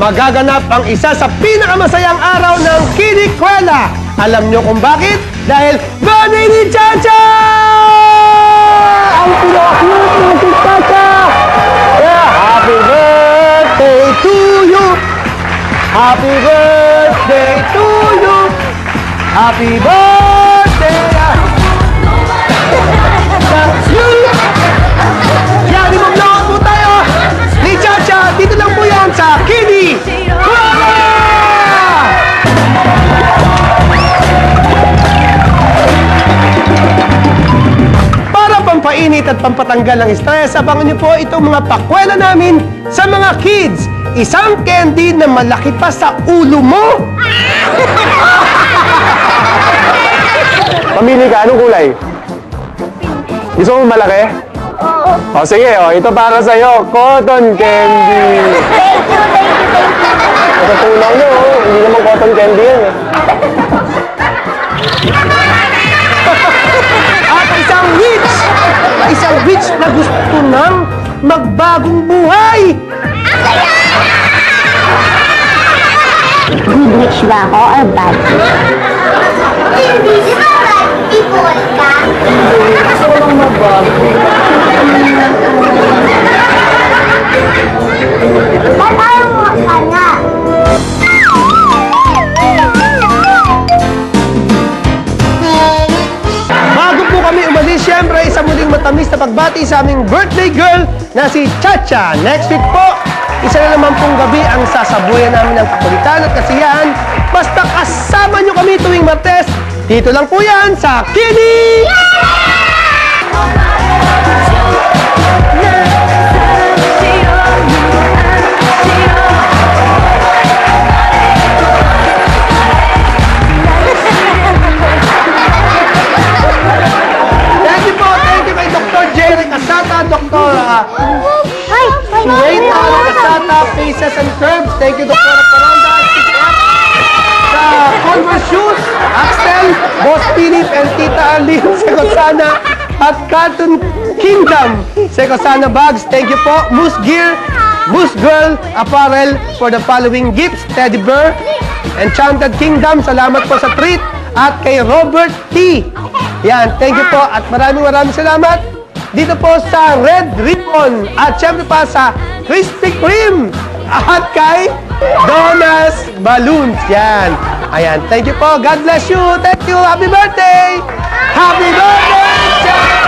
magaganap ang isa sa pinakamasayang araw ng Kinikwela. Alam nyo kung bakit? Dahil birthday ni Chacha! Ang pinaka-cute na si Chacha! Yeah, happy birthday to you! Happy birthday to you! Happy birthday! Yeah, di mag-vlog po tayo! Ni Chacha, dito lang po yan sa Kinikwela! Para pampainit at pampatanggal ng stress, abangan niyo po itong mga pakwela namin sa mga kids. Isang candy na malaki pa sa ulo mo. Pamili ka, anong kulay? Gusto mo malaki? Oo. O sige, ito para sa'yo, cotton candy. Thank you. Sa tunaw nyo, hindi naman cotton candy yan eh. At isang witch na gusto nang magbagong buhay. Good witch ba ako or bad? Hindi, di ba bad people ka? Gusto ko lang magbago. Ba't ayaw mo ka nga? Bago po kami umalis, syempre, isa muling matamis na pagbati sa aming birthday girl na si Chacha. Next week po, isa na naman pong gabi ang sasabuyan namin ng kakulitan at kasiyahan. Basta kasama nyo kami tuwing Martes. Dito lang po yan sa Kini! Thank you kay Dr. Jerry Casata, Dr. Wait, Casata, Faces and Curves. Thank you, Dr. Paronda, sa Converse Shoes, Axel, Boss Philip, and Tita Arlene Secosana at Cartoon Kingdom Secosana Bags. Thank you po, Moose Gear, Moose Girl Apparel for the following gifts: Teddy Bear, Enchanted Kingdom, salamat po sa treat, at kay Robert T. Yan, thank you po at maraming salamat dito po sa Red Ribbon at syempre pa sa Krispy Kreme at kay Donas Balloons. Yan. Ayan, thank you po. God bless you. Thank you. Happy birthday! Happy birthday, Chacha!